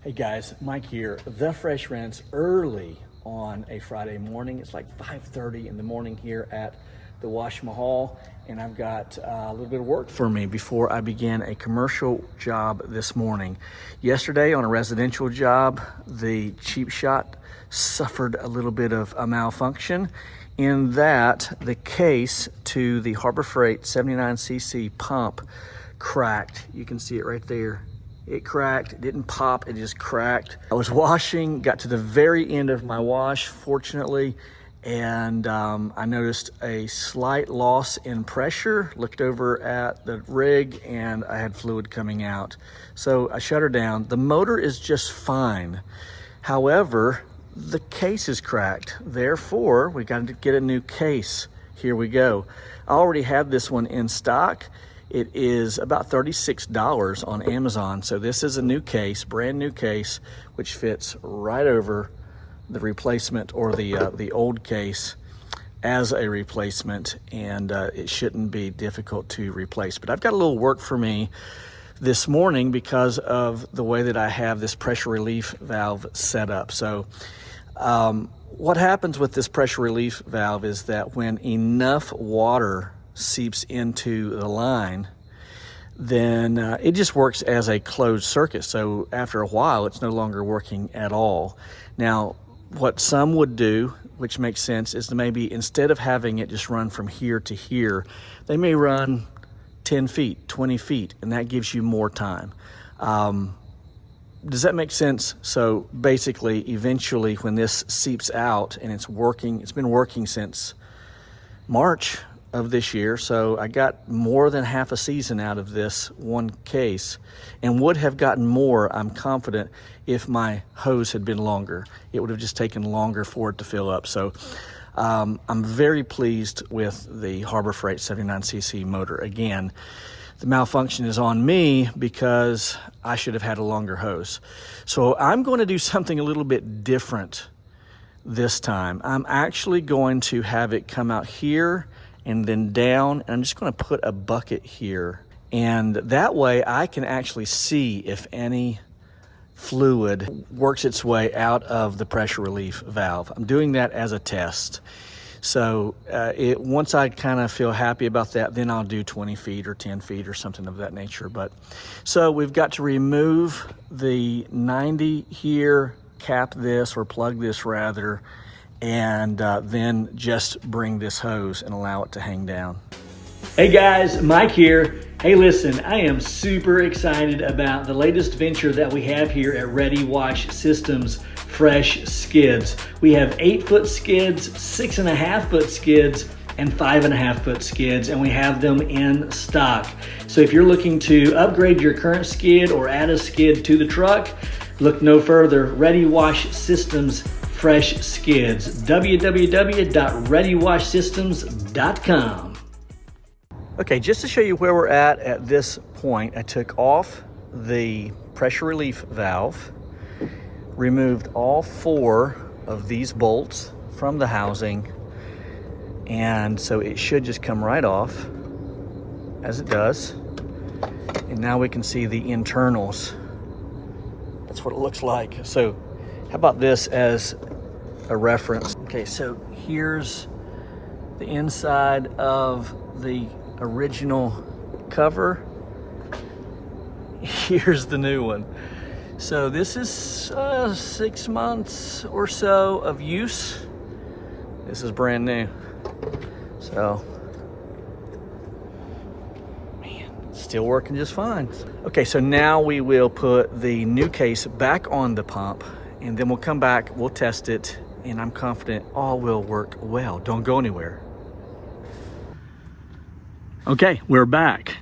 Hey guys, Mike here. The Fresh Rinse early on a Friday morning. It's like 5:30 in the morning here at the Wash Mahal, and I've got a little bit of work for me before I begin a commercial job this morning. Yesterday on a residential job, the cheap shot suffered a little bit of a malfunction in that the case to the Harbor Freight 79cc pump cracked. You can see it right there. It cracked, it didn't pop, it just cracked. I was washing, got to the very end of my wash, fortunately, and I noticed a slight loss in pressure, looked over at the rig, and I had fluid coming out. So I shut her down. The motor is just fine. However, the case is cracked. Therefore, we got to get a new case. Here we go. I already have this one in stock. It is about $36 on Amazon. So this is a new case, brand new case, which fits right over the replacement or the old case as a replacement, and it shouldn't be difficult to replace. But I've got a little work for me this morning because of the way that I have this pressure relief valve set up. So what happens with this pressure relief valve is that when enough water seeps into the line, then it just works as a closed circuit. So after a while, it's no longer working at all. Now, what some would do, which makes sense, is to maybe instead of having it just run from here to here, they may run 10 feet, 20 feet, and that gives you more time. Does that make sense? So basically, eventually, when this seeps out and it's working, it's been working since March of this year, so I got more than half a season out of this one case, and would have gotten more, I'm confident, if my hose had been longer. It would have just taken longer for it to fill up. So I'm very pleased with the Harbor Freight 79cc motor. Again, the malfunction is on me because I should have had a longer hose. So I'm going to do something a little bit different this time. I'm actually going to have it come out here and then down, and I'm just going to put a bucket here, and that way I can actually see if any fluid works its way out of the pressure relief valve. I'm doing that as a test. So once I kind of feel happy about that, then I'll do 20 feet or 10 feet or something of that nature. But so we've got to remove the 90 here, cap this, or plug this rather, and then just bring this hose and allow it to hang down. Hey guys, Mike here. Hey listen, I am super excited about the latest venture that we have here at Ready Wash Systems Fresh Skids. We have 8-foot skids, 6.5-foot skids, and 5.5-foot skids, and we have them in stock. So if you're looking to upgrade your current skid or add a skid to the truck, look no further. Ready Wash Systems Fresh Skids. www.readywashsystems.com. Okay, just to show you where we're at this point, I took off the pressure relief valve, removed all 4 of these bolts from the housing, and so it should just come right off as it does. And now we can see the internals. That's what it looks like. So how about this as a reference? Okay, so here's the inside of the original cover. Here's the new one. So this is 6 months or so of use. This is brand new. So, man, still working just fine. Okay, so now we will put the new case back on the pump, and then we'll come back, we'll test it, and I'm confident all will work well. Don't go anywhere. Okay, we're back.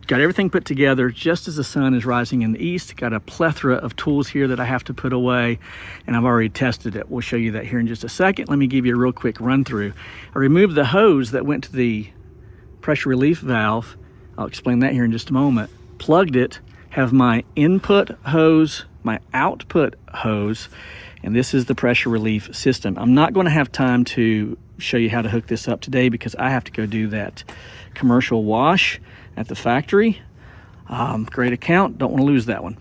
Got everything put together just as the sun is rising in the east. Got a plethora of tools here that I have to put away, and I've already tested it. We'll show you that here in just a second. Let me give you a real quick run through. I removed the hose that went to the pressure relief valve. I'll explain that here in just a moment. Plugged it, have my input hose, my output hose, and this is the pressure relief system. I'm not going to have time to show you how to hook this up today because I have to go do that commercial wash at the factory. Great account, don't want to lose that one.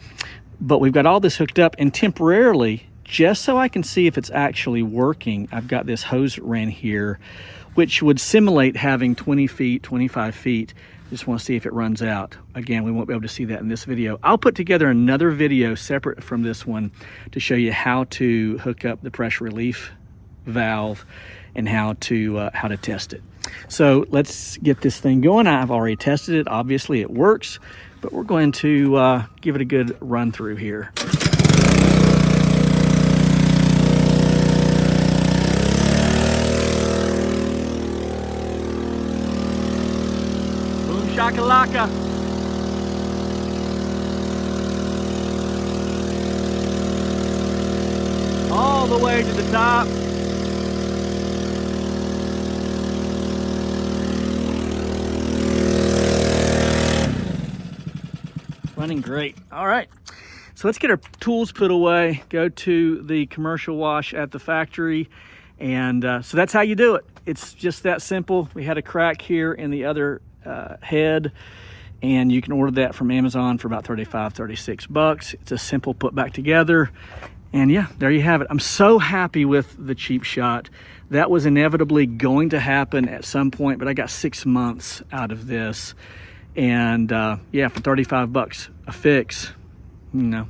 But we've got all this hooked up, and temporarily, just so I can see if it's actually working, I've got this hose ran here, which would simulate having 20 feet, 25 feet. Just want to see if it runs out. Again, we won't be able to see that in this video. I'll put together another video separate from this one to show you how to hook up the pressure relief valve and how to test it. So let's get this thing going. I've already tested it. Obviously it works, but we're going to give it a good run through here. Boom shakalaka. All the way to the top. Running great. All right, so let's get our tools put away, go to the commercial wash at the factory, and so that's how you do it. It's just that simple. We had a crack here in the other head, and you can order that from Amazon for about 35, 36 bucks. It's a simple put back together, and yeah, there you have it. I'm so happy with the Cheap Shot. That was inevitably going to happen at some point, but I got 6 months out of this. And yeah, for 35 bucks a fix, you know,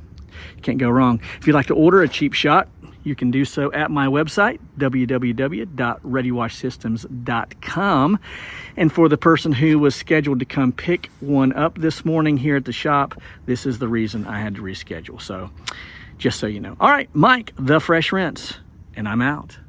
you can't go wrong. If you'd like to order a Cheap Shot, you can do so at my website, www.readywashsystems.com. And for the person who was scheduled to come pick one up this morning here at the shop, this is the reason I had to reschedule. So just so you know. All right, Mike, The Fresh Rinse, and I'm out.